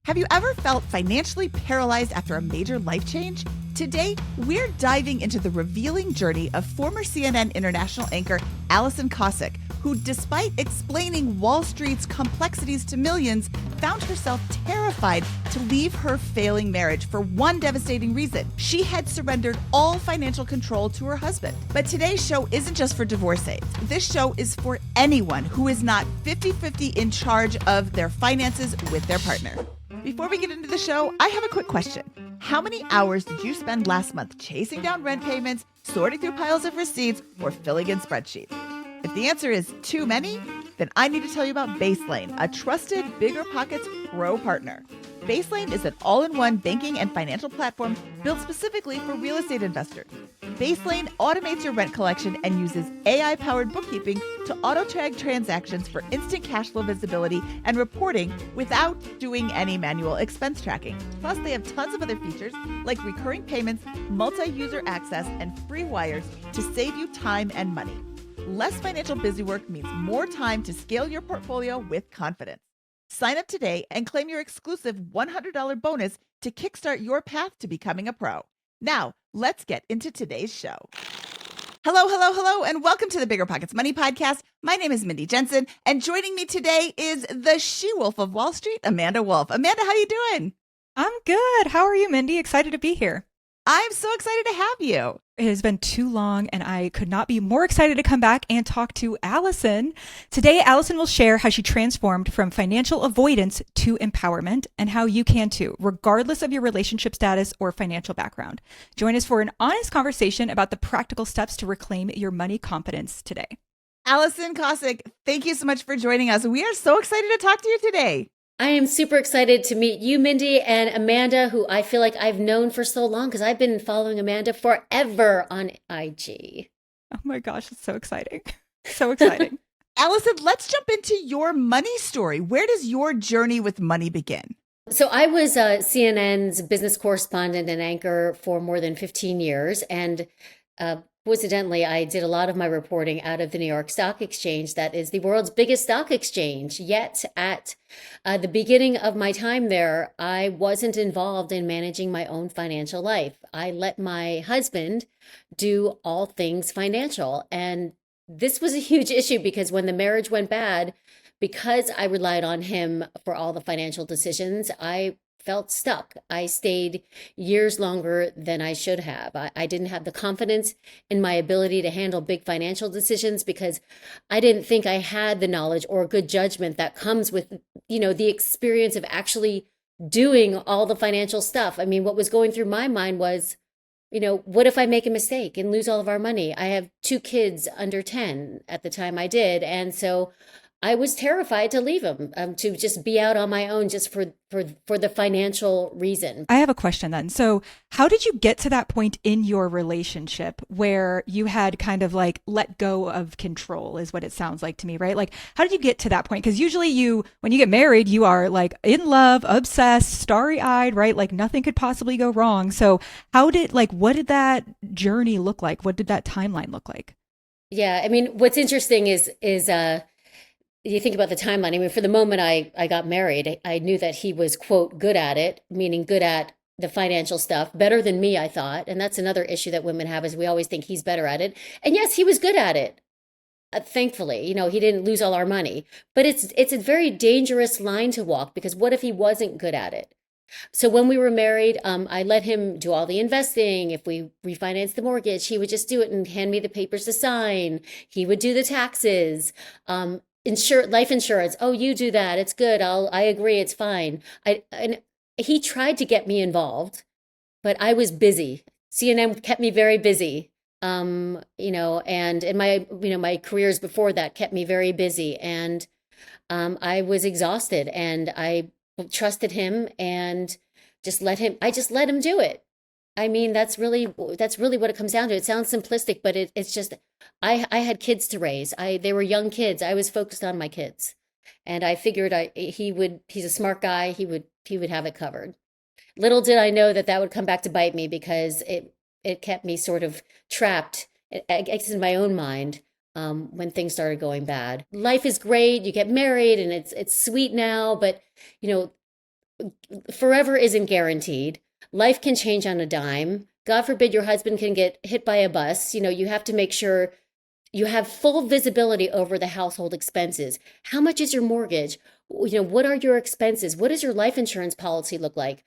Have you ever felt financially paralyzed after a major life change? Today, we're diving into the revealing journey of former CNN international anchor Alison Kosik, who, despite explaining Wall Street's complexities to millions, found herself terrified to leave her failing marriage for one devastating reason. She had surrendered all financial control to her husband. But today's show isn't just for divorcees. This show is for anyone who is not 50-50 in charge of their finances with their partner. Before we get into the show, I have a quick question. How many hours did you spend last month chasing down rent payments, sorting through piles of receipts, or filling in spreadsheets? If the answer is too many, then I need to tell you about Baselane, a trusted BiggerPockets Pro partner. Baselane is an all-in-one banking and financial platform built specifically for real estate investors. Baselane automates your rent collection and uses AI-powered bookkeeping to auto-tag transactions for instant cash flow visibility and reporting without doing any manual expense tracking. Plus, they have tons of other features like recurring payments, multi-user access, and free wires to save you time and money. Less financial busywork means more time to scale your portfolio with confidence. Sign up today and claim your exclusive $100 bonus to kickstart your path to becoming a pro. Now, let's get into today's show. Hello, and welcome to the BiggerPockets Money Podcast. My name is Mindy Jensen, and joining me today is the she-wolf of Wall Street, Amanda Wolf. Amanda, how you doing? I'm good. How are you, Mindy? Excited to be here. I'm so excited to have you. It has been too long, and I could not be more excited to come back and talk to Alison. Today, Alison will share how she transformed from financial avoidance to empowerment and how you can too, regardless of your relationship status or financial background. Join us for an honest conversation about the practical steps to reclaim your money confidence today. Alison Kosik, thank you so much for joining us. We are so excited to talk to you today. I am super excited to meet you, Mindy, and Amanda, who I feel like I've known for so long because I've been following Amanda forever on IG. Oh my gosh, it's so exciting. So exciting. Alison, let's jump into your money story. Where does your journey with money begin? So I was CNN's business correspondent and anchor for more than 15 years. And coincidentally, I did a lot of my reporting out of the New York Stock Exchange. That is the world's biggest stock exchange. Yet at the beginning of my time there, I wasn't involved in managing my own financial life. I let my husband do all things financial. And this was a huge issue because when the marriage went bad, because I relied on him for all the financial decisions, I felt stuck. I stayed years longer than I should have. I didn't have the confidence in my ability to handle big financial decisions because I didn't think I had the knowledge or good judgment that comes with, the experience of actually doing all the financial stuff. I mean, what was going through my mind was, what if I make a mistake and lose all of our money? I have 2 kids under 10 at the time I did. And so I was terrified to leave him, to just be out on my own just for the financial reason. I have a question then. So how did you get to that point in your relationship where you had kind of like let go of control is what it sounds like to me, right? Like, how did you get to that point? Because usually when you get married, you are like in love, obsessed, starry-eyed, right? Like nothing could possibly go wrong. So what did that journey look like? What did that timeline look like? Yeah, I mean, what's interesting is you think about the timeline. I mean, for the moment I got married, I knew that he was, quote, good at it, meaning good at the financial stuff, better than me, I thought. And that's another issue that women have is we always think he's better at it. And yes, he was good at it. Thankfully, he didn't lose all our money. But it's a very dangerous line to walk because what if he wasn't good at it? So when we were married, I let him do all the investing. If we refinanced the mortgage, he would just do it and hand me the papers to sign. He would do the taxes. Life insurance. Oh, you do that. It's good. I agree. It's fine. And he tried to get me involved, but I was busy. CNN kept me very busy. And in my careers before that kept me very busy. And I was exhausted and I trusted him and I just let him do it. I mean, that's really what it comes down to. It sounds simplistic, but it's just, I had kids to raise. They were young kids. I was focused on my kids, and I figured he's a smart guy. He would have it covered. Little did I know that would come back to bite me because it kept me sort of trapped, I guess in my own mind, when things started going bad. Life is great. You get married and it's sweet now, but forever isn't guaranteed. Life can change on a dime. God forbid your husband can get hit by a bus. You have to make sure you have full visibility over the household expenses. How much is your mortgage? What are your expenses? What does your life insurance policy look like?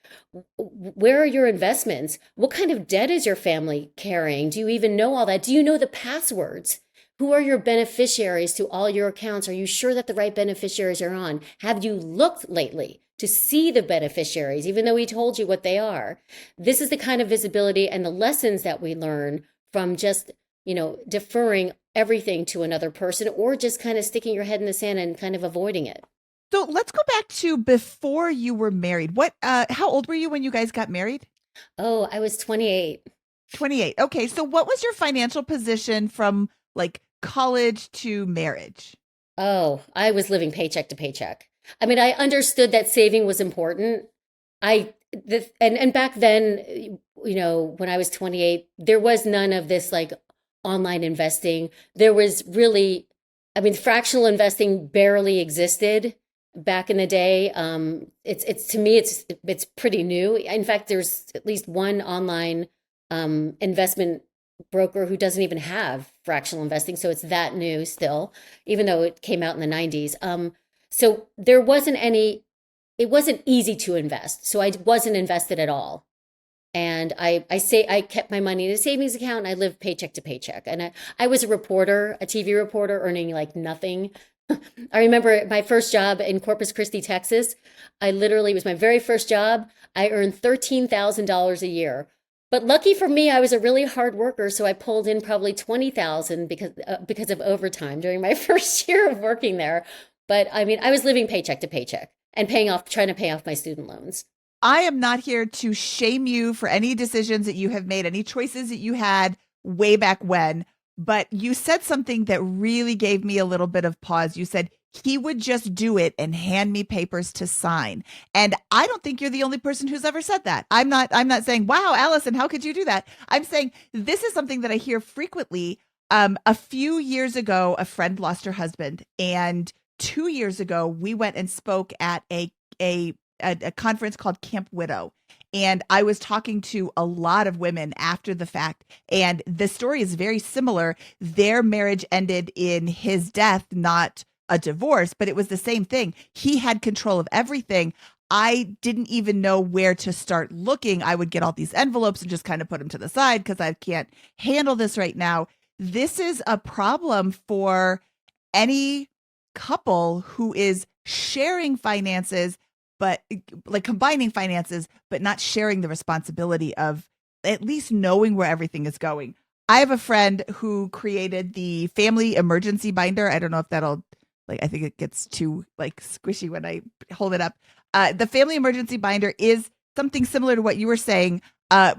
Where are your investments? What kind of debt is your family carrying? Do you even know all that? Do you know the passwords? Who are your beneficiaries to all your accounts? Are you sure that the right beneficiaries are on? Have you looked lately to see the beneficiaries, even though he told you what they are? This is the kind of visibility and the lessons that we learn from just, deferring everything to another person, or just kind of sticking your head in the sand and kind of avoiding it. So let's go back to before you were married. How old were you when you guys got married? Oh, I was 28. 28. Okay. So what was your financial position from like college to marriage? Oh, I was living paycheck to paycheck. I mean, I understood that saving was important. And back then, when I was 28, there was none of this like online investing. There was really, fractional investing barely existed back in the day. It's to me, it's pretty new. In fact, there's at least one online investment broker who doesn't even have fractional investing, so it's that new still, even though it came out in the 90s. So there wasn't any. It wasn't easy to invest, so I wasn't invested at all. And I kept my money in a savings account, and I lived paycheck to paycheck. And I was a reporter, a TV reporter, earning like nothing. I remember my first job in Corpus Christi, Texas. It was my very first job. I earned $13,000 a year. But lucky for me, I was a really hard worker, so I pulled in probably 20,000 because of overtime during my first year of working there. But I was living paycheck to paycheck and trying to pay off my student loans. I am not here to shame you for any decisions that you have made, any choices that you had way back when, but you said something that really gave me a little bit of pause. You said he would just do it and hand me papers to sign. And I don't think you're the only person who's ever said that. I'm not saying, wow, Alison, how could you do that? I'm saying this is something that I hear frequently. A few years ago, a friend lost her husband, and 2 years ago, we went and spoke at a conference called Camp Widow. And I was talking to a lot of women after the fact, and the story is very similar. Their marriage ended in his death, not a divorce, but it was the same thing. He had control of everything. I didn't even know where to start looking. I would get all these envelopes and just kind of put them to the side because I can't handle this right now. This is a problem for any couple who is sharing finances, but like combining finances, but not sharing the responsibility of at least knowing where everything is going. I have a friend who created the family emergency binder. I don't know if that'll I think it gets too squishy when I hold it up. The family emergency binder is something similar to what you were saying,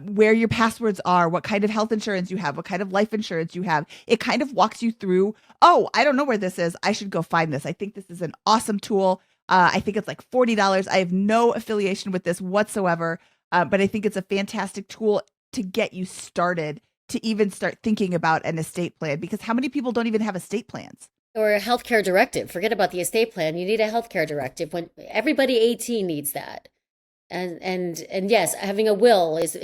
where your passwords are, what kind of health insurance you have, what kind of life insurance you have. It kind of walks you through, oh, I don't know where this is. I should go find this. I think this is an awesome tool. I think it's like $40. I have no affiliation with this whatsoever, but I think it's a fantastic tool to get you started, to even start thinking about an estate plan, because how many people don't even have estate plans? Or a healthcare directive. Forget about the estate plan. You need a healthcare directive. When everybody 18 needs that. And yes, having a will is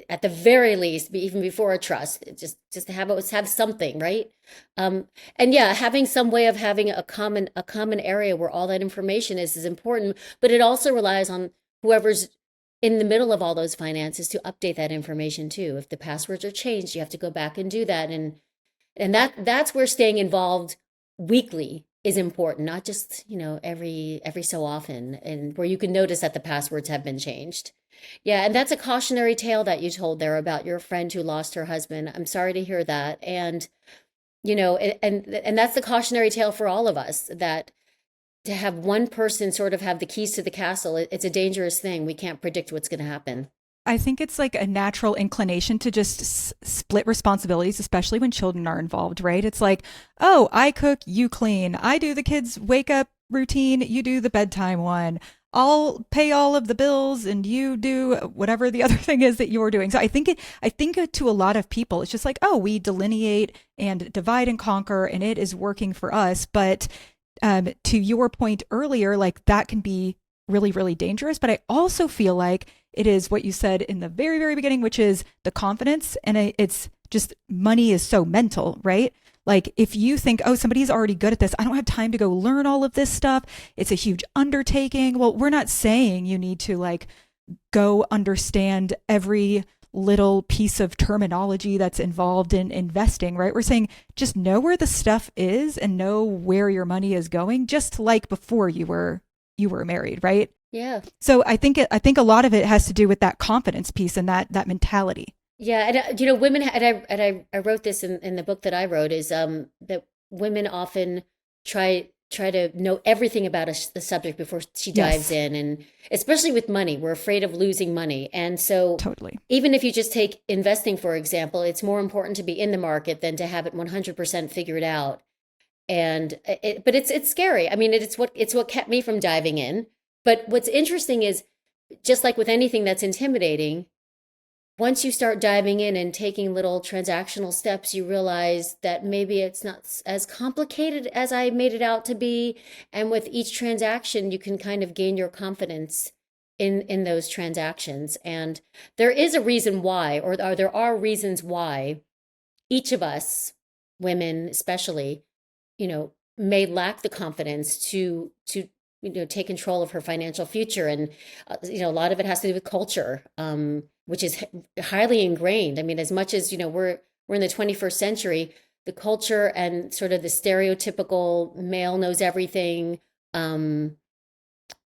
at the very least, even before a trust, just to have something, right? And yeah, having some way of having a common area where all that information is important, but it also relies on whoever's in the middle of all those finances to update that information too. If the passwords are changed, you have to go back and do that. And that's where staying involved weekly is important, not just, every so often, and where you can notice that the passwords have been changed. Yeah, and that's a cautionary tale that you told there about your friend who lost her husband. I'm sorry to hear that. And, and that's the cautionary tale for all of us, that to have one person sort of have the keys to the castle, it's a dangerous thing. We can't predict what's going to happen. I think it's like a natural inclination to just split responsibilities, especially when children are involved, right? It's like, oh, I cook, you clean. I do the kids' wake up routine, you do the bedtime one. I'll pay all of the bills and you do whatever the other thing is that you're doing. So I think to a lot of people, it's just like, oh, we delineate and divide and conquer, and it is working for us. But to your point earlier, like that can be really, really dangerous. But I also feel like it is what you said in the very, very beginning, which is the confidence. And it's just money is so mental, right? Like if you think, oh, somebody's already good at this, I don't have time to go learn all of this stuff. It's a huge undertaking. Well, we're not saying you need to like go understand every little piece of terminology that's involved in investing, right? We're saying just know where the stuff is and know where your money is going, just like before you were married, right? Yeah. So I think a lot of it has to do with that confidence piece and that mentality. Yeah, and women, I wrote this in the book that I wrote, is that women often try to know everything about the subject before she dives in, and especially with money, we're afraid of losing money, and so totally. Even if you just take investing for example, it's more important to be in the market than to have it 100% figured out, but it's scary. I mean, it's what kept me from diving in. But what's interesting is, just like with anything that's intimidating, once you start diving in and taking little transactional steps, you realize that maybe it's not as complicated as I made it out to be. And with each transaction, you can kind of gain your confidence in those transactions. And there is a reason why, or there are reasons why each of us, women especially, may lack the confidence to take control of her financial future. And a lot of it has to do with culture, which is highly ingrained. I mean, as much as we're in the 21st century, the culture and sort of the stereotypical male knows everything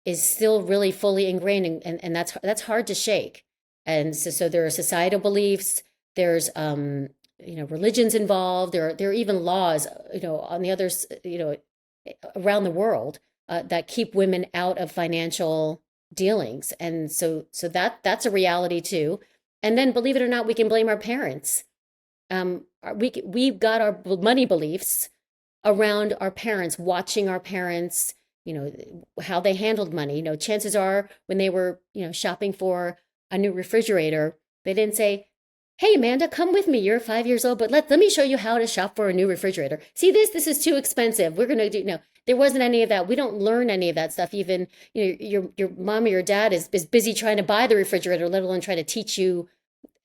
is still really fully ingrained, and that's hard to shake. And so there are societal beliefs, there's religions involved, there are even laws on the others around the world that keep women out of financial dealings. And so that's a reality too. And then, believe it or not, we can blame our parents. We've got our money beliefs around our parents, watching our parents, how they handled money. Chances are when they were, shopping for a new refrigerator, they didn't say, "Hey, Amanda, come with me. You're 5 years old, but let me show you how to shop for a new refrigerator. See this is too expensive. We're going to do," no, there wasn't any of that. We don't learn any of that stuff. Even, your mom or your dad is busy trying to buy the refrigerator, let alone try to teach you,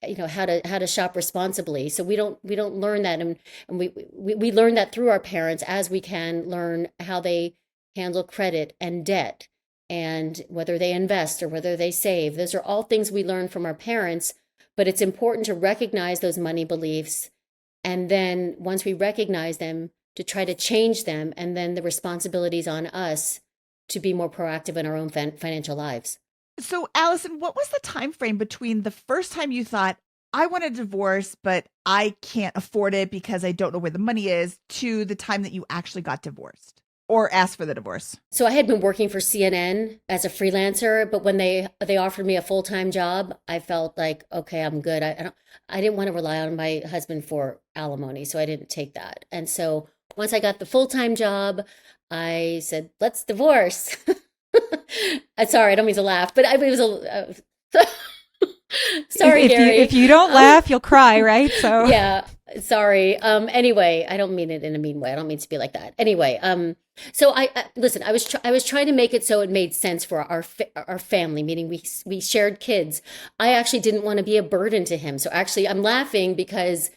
how to shop responsibly. So we don't learn that. And we learn that through our parents, as we can learn how they handle credit and debt, and whether they invest or whether they save. Those are all things we learn from our parents. But it's important to recognize those money beliefs. And then once we recognize them, to try to change them. And then the responsibility is on us to be more proactive in our own financial lives. So, Alison, what was the time frame between the first time you thought, I want a divorce, but I can't afford it because I don't know where the money is, to the time that you actually got divorced or asked for the divorce? So I had been working for CNN as a freelancer, but when they offered me a full-time job, I felt like, okay, I'm good. I didn't want to rely on my husband for alimony, so I didn't take that. And so once I got the full-time job, I said, let's divorce. Sorry, I don't mean to laugh, but it was a sorry, Gary. If you don't laugh, you'll cry, right? So yeah, sorry. Anyway, I don't mean it in a mean way. I don't mean to be like that. Anyway, so listen. I was trying to make it so it made sense for our family. Meaning we shared kids. I actually didn't want to be a burden to him. So actually, I'm laughing because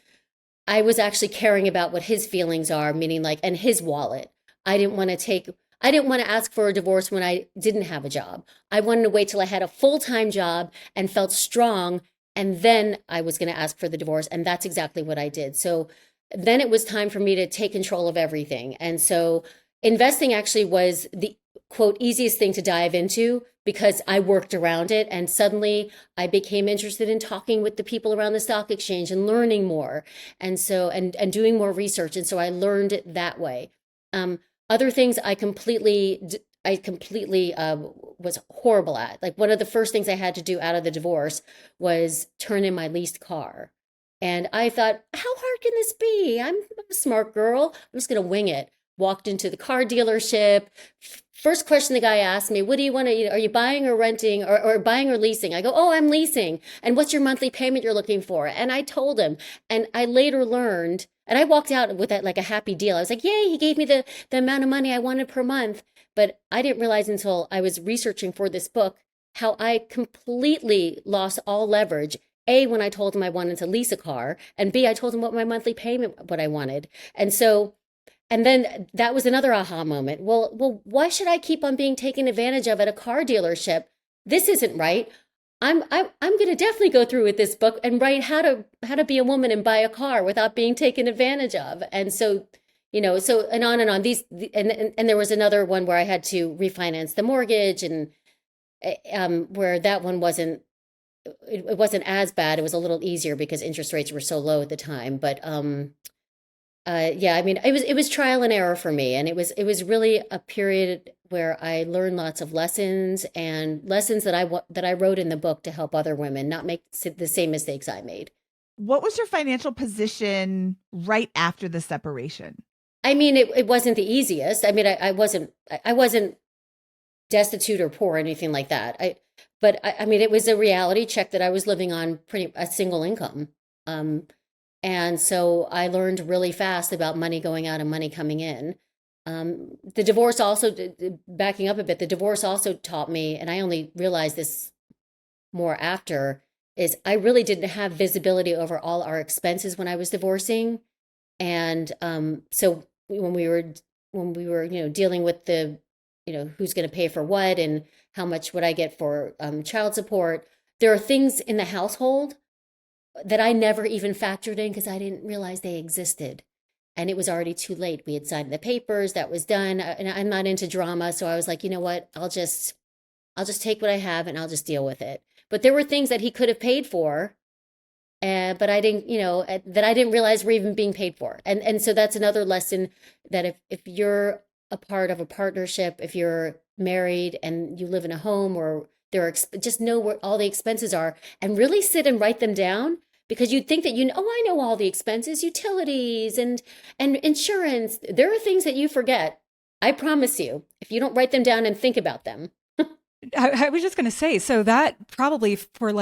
I was actually caring about what his feelings are. Meaning and his wallet. I didn't want to ask for a divorce when I didn't have a job. I wanted to wait till I had a full-time job and felt strong, and then I was going to ask for the divorce. And that's exactly what I did. So then it was time for me to take control of everything. And so investing actually was the, quote, easiest thing to dive into because I worked around it. And suddenly I became interested in talking with the people around the stock exchange and learning more. And so, and doing more research. And so I learned it that way. Other things I completely was horrible at. Like one of the first things I had to do out of the divorce was turn in my leased car. And I thought, how hard can this be? I'm a smart girl. I'm just going to wing it. Walked into the car dealership. First question the guy asked me, what do you want to, are you buying or renting or buying or leasing? I go, oh, I'm leasing. And what's your monthly payment you're looking for? And I told him, and I later learned, and I walked out with that like a happy deal. I was like, yay, he gave me the amount of money I wanted per month. But I didn't realize until I was researching for this book how I completely lost all leverage. A, when I told him I wanted to lease a car, and B, I told him what my monthly payment, what I wanted. And so, and then that was another aha moment. Why should I keep on being taken advantage of at a car dealership? This isn't right. I'm going to definitely go through with this book and write how to be a woman and buy a car without being taken advantage of. And so, so and on and on. And there was another one where I had to refinance the mortgage, and where that one it wasn't as bad. It was a little easier because interest rates were so low at the time. But yeah, I mean, it was trial and error for me, and it was really a period where I learned lots of lessons, and lessons that I wrote in the book to help other women not make the same mistakes I made. What was your financial position right after the separation? I mean, it wasn't the easiest. I mean, I wasn't destitute or poor or anything like that. But I mean, it was a reality check that I was living on a single income. And so I learned really fast about money going out and money coming in. The divorce also, backing up a bit, the divorce also taught me, and I only realized this more after, is I really didn't have visibility over all our expenses when I was divorcing. And so when we were dealing with the who's going to pay for what and how much would I get for child support, there are things in the household that I never even factored in because I didn't realize they existed. And it was already too late. We had signed the papers, that was done. And I'm not into drama. So I was like, you know what? I'll just take what I have and I'll just deal with it. But there were things that he could have paid for, but I didn't, that I didn't realize were even being paid for. And so that's another lesson, that if you're a part of a partnership, if you're married and you live in a home, or just know where all the expenses are and really sit and write them down, because you'd think that I know all the expenses, utilities and insurance. There are things that you forget. I promise you, if you don't write them down and think about them. I was just going to say, so that probably for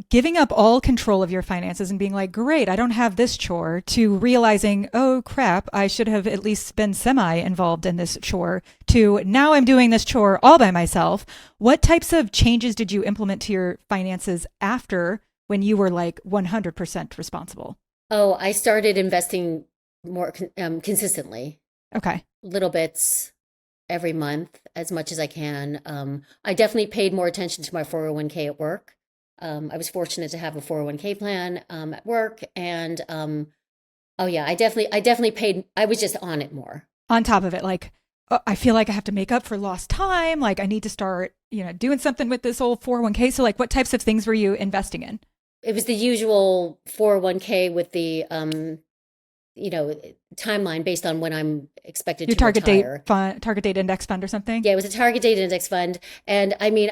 giving up all control of your finances and being like, great, I don't have this chore, to realizing, oh crap, I should have at least been semi-involved in this chore, to now I'm doing this chore all by myself. What types of changes did you implement to your finances after, when you were like 100% responsible? Oh, I started investing more consistently. Okay. Little bits every month, as much as I can. I definitely paid more attention to my 401k at work. I was fortunate to have a 401k plan at work, and oh yeah, I definitely paid. I was just on it more. On top of it, like, I feel like I have to make up for lost time. Like, I need to start, doing something with this old 401k. So like, what types of things were you investing in? It was the usual 401k with the timeline based on when I'm expected to retire. Target date index fund or something? Yeah, it was a target date index fund, and I mean,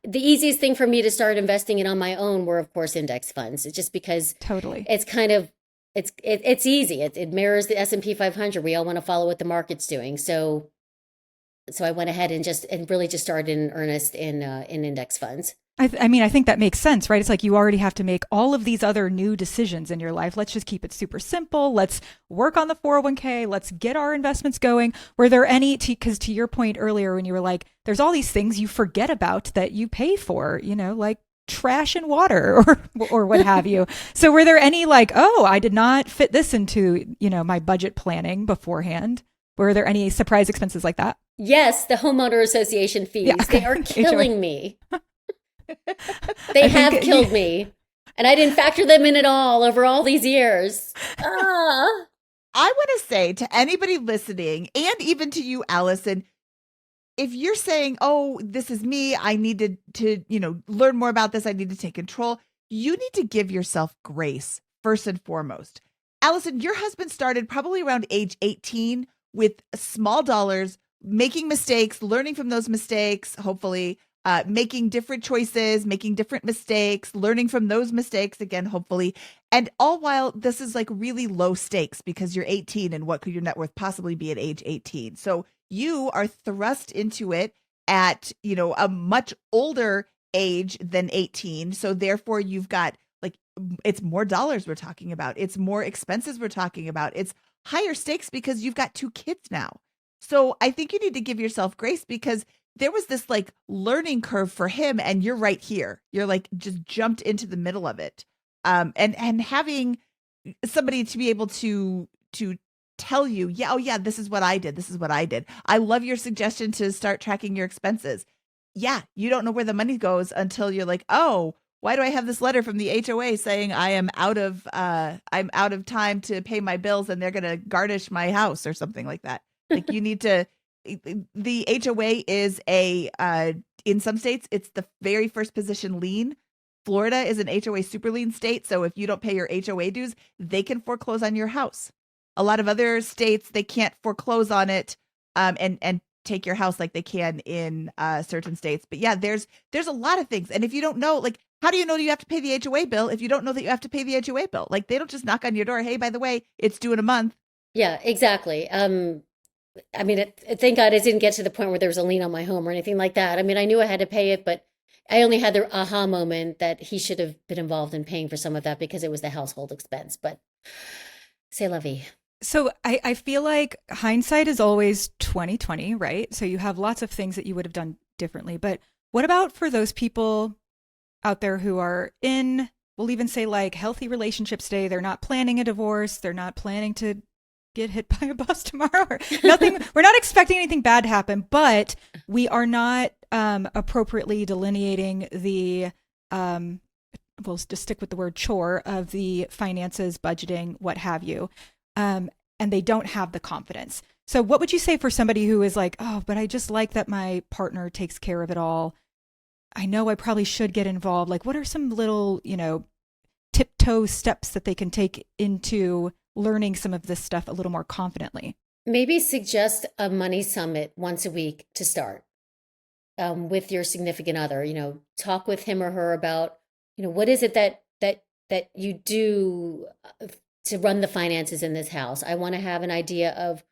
the easiest thing for me to start investing in on my own were, of course, index funds. It's just because totally, it's kind of, it's easy. It mirrors the S&P 500. We all want to follow what the market's doing. So I went ahead and really just started in earnest in index funds. I mean, I think that makes sense, right? It's like you already have to make all of these other new decisions in your life. Let's just keep it super simple. Let's work on the 401k. Let's get our investments going. Were there any, because to your point earlier, when you were like, there's all these things you forget about that you pay for, like trash and water or what have you. So were there any like, oh, I did not fit this into, my budget planning beforehand? Were there any surprise expenses like that? Yes, the homeowner association fees. Yeah. They are killing me. They have killed me, and I didn't factor them in at all over all these years. I want to say to anybody listening, and even to you, Alison, if you're saying, oh, this is me, I need to learn more about this, I need to take control, you need to give yourself grace first and foremost. Alison, your husband started probably around age 18 with small dollars, making mistakes, learning from those mistakes, hopefully, making different choices, making different mistakes, learning from those mistakes again, hopefully. And all while this is like really low stakes because you're 18, and what could your net worth possibly be at age 18? So you are thrust into it at, a much older age than 18. So therefore you've got it's more dollars we're talking about. It's more expenses we're talking about. It's higher stakes because you've got 2 kids now. So I think you need to give yourself grace because there was this like learning curve for him, and you're right here. You're like just jumped into the middle of it. And having somebody to be able to tell you, yeah, oh yeah, this is what I did. This is what I did. I love your suggestion to start tracking your expenses. Yeah, you don't know where the money goes until you're like, oh, why do I have this letter from the HOA saying I'm out of time to pay my bills and they're going to garnish my house or something like that. Like you need to the HOA is in some states it's the very first position lien. Florida is an HOA super lien state, so if you don't pay your HOA dues, they can foreclose on your house. A lot of other states they can't foreclose on it and take your house like they can in certain states. But yeah, there's a lot of things. And if you don't know, like, how do you know you have to pay the HOA bill if you don't know that you have to pay the HOA bill? Like, they don't just knock on your door. Hey, by the way, it's due in a month. Yeah, exactly. I mean, thank God it didn't get to the point where there was a lien on my home or anything like that. I mean, I knew I had to pay it, but I only had the aha moment that he should have been involved in paying for some of that because it was the household expense. But c'est la vie. So I feel like hindsight is always 2020, right? So you have lots of things that you would have done differently. But what about for those people out there who are in, we'll even say like healthy relationships today? They're not planning a divorce. They're not planning to get hit by a bus tomorrow or nothing. We're not expecting anything bad to happen, but we are not appropriately delineating the, we'll just stick with the word chore of the finances, budgeting, what have you. And they don't have the confidence. So what would you say for somebody who is like, oh, but I just like that my partner takes care of it all. I know I probably should get involved. Like, what are some little, tiptoe steps that they can take into learning some of this stuff a little more confidently? Maybe suggest a money summit once a week to start with your significant other. Talk with him or her about, what is it that you do to run the finances in this house. I want to have an idea of,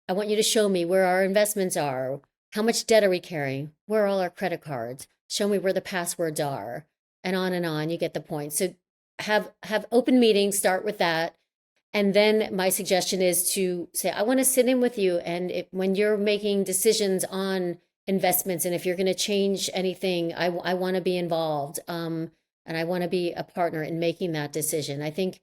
I want you to show me where our investments are. How much debt are we carrying? Where are all our credit cards? Show me where the passwords are, and on. You get the point. So have open meetings, start with that. And then my suggestion is to say, I want to sit in with you. And when you're making decisions on investments, and if you're going to change anything, I want to be involved. And I want to be a partner in making that decision. I think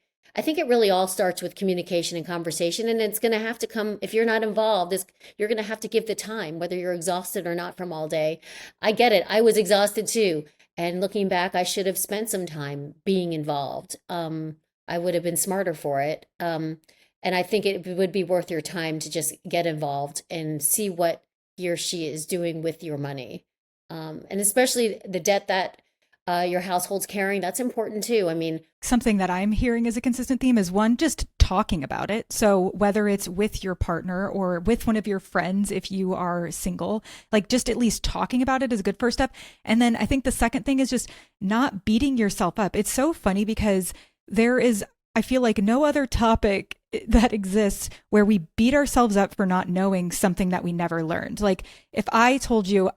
it really all starts with communication and conversation, and it's going to have to come, if you're not involved, you're going to have to give the time, whether you're exhausted or not from all day. I get it. I was exhausted too. And looking back, I should have spent some time being involved. I would have been smarter for it. And I think it would be worth your time to just get involved and see what he or she is doing with your money. And especially the debt that your household's carrying, that's important too. I mean, something that I'm hearing as a consistent theme is one, just talking about it. So whether it's with your partner or with one of your friends, if you are single, like just at least talking about it is a good first step. And then I think the second thing is just not beating yourself up. It's so funny because there is, I feel like no other topic that exists where we beat ourselves up for not knowing something that we never learned. Like if I told you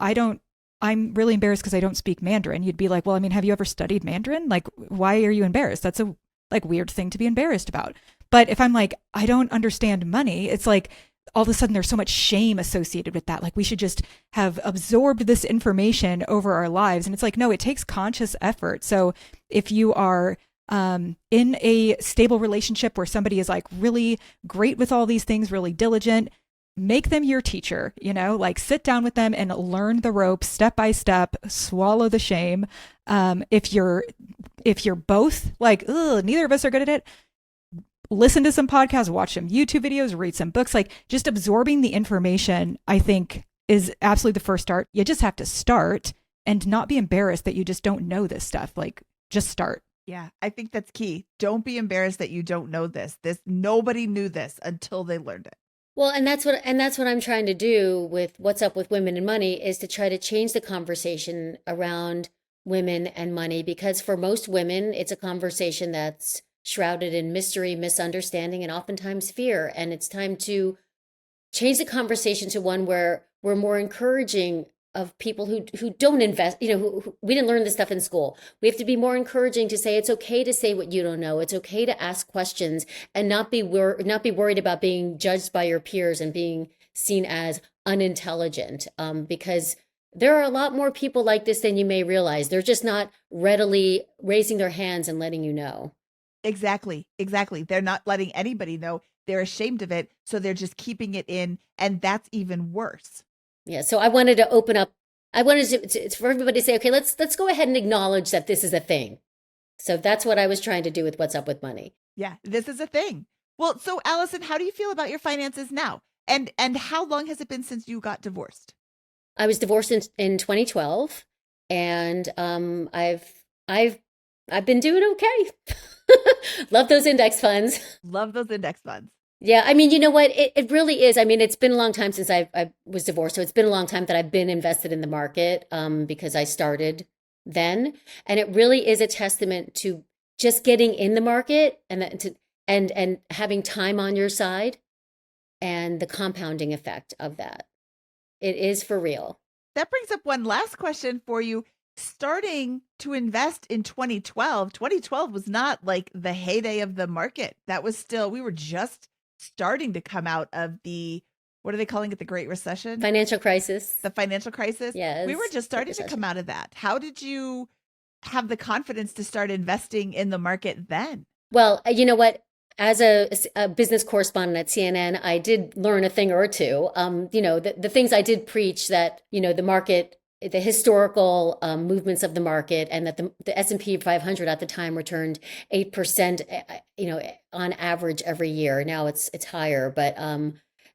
I'm really embarrassed because I don't speak Mandarin, you'd be like, well, I mean, have you ever studied Mandarin? Like, why are you embarrassed? That's a weird thing to be embarrassed about. But if I'm like, I don't understand money, it's like all of a sudden there's so much shame associated with that. Like we should just have absorbed this information over our lives. And it's like, no, it takes conscious effort. So if you are in a stable relationship where somebody is like really great with all these things, really diligent, make them your teacher, like sit down with them and learn the ropes step by step, swallow the shame. If you're both like, ugh, neither of us are good at it, listen to some podcasts, watch some YouTube videos, read some books, like just absorbing the information, I think is absolutely the first start. You just have to start and not be embarrassed that you just don't know this stuff. Like just start. Yeah, I think that's key. Don't be embarrassed that you don't know this. Nobody knew this until they learned it. Well, and that's what I'm trying to do with What's Up with Women and Money is to try to change the conversation around women and money, because for most women, it's a conversation that's shrouded in mystery, misunderstanding, and oftentimes fear. And it's time to change the conversation to one where we're more encouraging of people who don't invest, who we didn't learn this stuff in school. We have to be more encouraging to say it's okay to say what you don't know. It's okay to ask questions and not be worried about being judged by your peers and being seen as unintelligent, because there are a lot more people like this than you may realize. They're just not readily raising their hands and letting you know. Exactly. Exactly. They're not letting anybody know. They're ashamed of it. So they're just keeping it in. And that's even worse. Yeah. So I wanted to open up. I wanted for everybody to say, okay, let's go ahead and acknowledge that this is a thing. So that's what I was trying to do with What's Up with Money. Yeah, this is a thing. Well, so Alison, how do you feel about your finances now? And how long has it been since you got divorced? I was divorced in 2012, and I've been doing okay. Love those index funds. Love those index funds. Yeah, I mean, you know what? It really is. I mean, it's been a long time since I was divorced, so it's been a long time that I've been invested in the market, because I started then, and it really is a testament to just getting in the market and having time on your side and the compounding effect of that. It is for real. That brings up one last question for you. Starting to invest in 2012 was not like the heyday of the market. That was still, we were just starting to come out of the, what are they calling it? The Great Recession? Financial crisis. The financial crisis? Yes. We were just starting to come out of that. How did you have the confidence to start investing in the market then? Well, you know what? As a business correspondent at CNN, I did learn a thing or two. The things I did preach that, the market, the historical movements of the market, and that the S&P 500 at the time returned 8%, on average every year. Now it's higher, but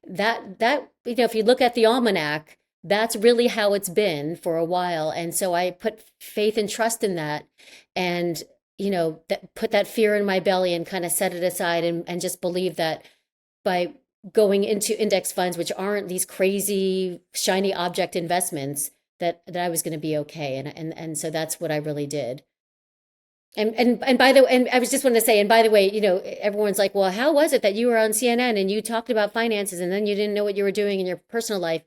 that if you look at the almanac, that's really how it's been for a while. And so I put faith and trust in that, and that put that fear in my belly and kind of set it aside, and just believe that by going into index funds, which aren't these crazy shiny object investments, that I was going to be okay. And so that's what I really did. And by the way, and I was just wanting to say, and by the way, everyone's like, well, how was it that you were on CNN and you talked about finances and then you didn't know what you were doing in your personal life?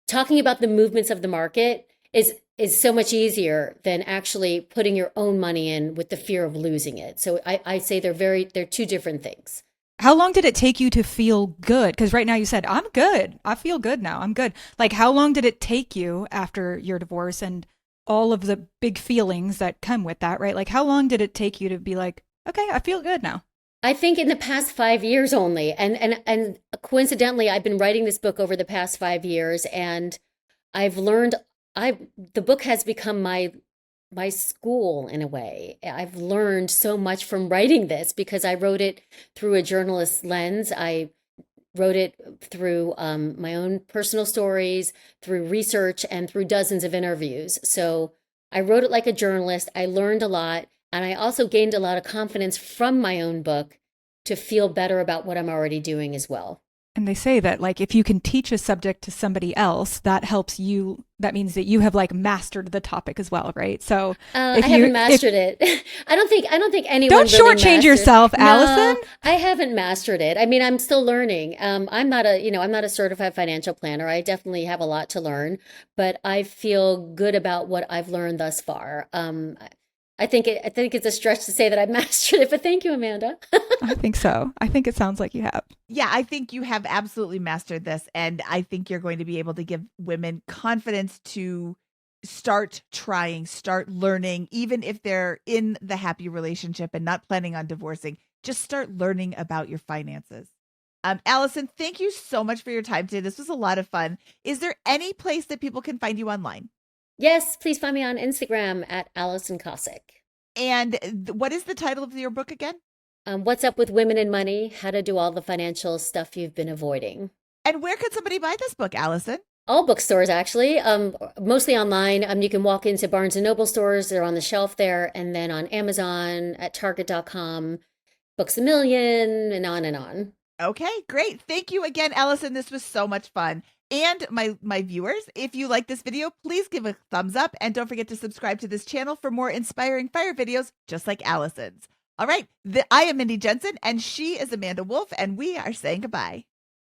Talking about the movements of the market is so much easier than actually putting your own money in with the fear of losing it. So I say they're two different things. How long did it take you to feel good? Because right now you said, I'm good. I feel good now. I'm good. Like, how long did it take you after your divorce and all of the big feelings that come with that, right? Like, how long did it take you to be like, okay, I feel good now? I think in the past 5 years only. And coincidentally, I've been writing this book over the past 5 years, and I've learned, the book has become my school in a way. I've learned so much from writing this because I wrote it through a journalist's lens. I wrote it through my own personal stories, through research, and through dozens of interviews. So I wrote it like a journalist. I learned a lot, and I also gained a lot of confidence from my own book to feel better about what I'm already doing as well. And they say that, like, if you can teach a subject to somebody else, that helps you. That means that you have mastered the topic as well, right? So I haven't mastered it. I don't think anyone. Don't really shortchange yourself, Alison. No, I haven't mastered it. I mean, I'm still learning. I'm not a certified financial planner. I definitely have a lot to learn, but I feel good about what I've learned thus far. I think it's a stretch to say that I've mastered it, but thank you, Amanda. I think so. I think it sounds like you have. Yeah, I think you have absolutely mastered this. And I think you're going to be able to give women confidence to start trying, start learning, even if they're in the happy relationship and not planning on divorcing, just start learning about your finances. Alison, thank you so much for your time today. This was a lot of fun. Is there any place that people can find you online? Yes, please find me on Instagram at Alison Kosik. And what is the title of your book again? What's Up with Women and Money? How to Do All the Financial Stuff You've Been Avoiding. And where could somebody buy this book, Alison? All bookstores, actually, mostly online. You can walk into Barnes & Noble stores. They're on the shelf there. And then on Amazon, at Target.com, Books A Million, and on and on. Okay, great. Thank you again, Alison. This was so much fun. And my viewers, if you like this video, please give a thumbs up and don't forget to subscribe to this channel for more inspiring fire videos just like Alison's. All right, I am Mindy Jensen and she is Amanda Wolf, and we are saying goodbye.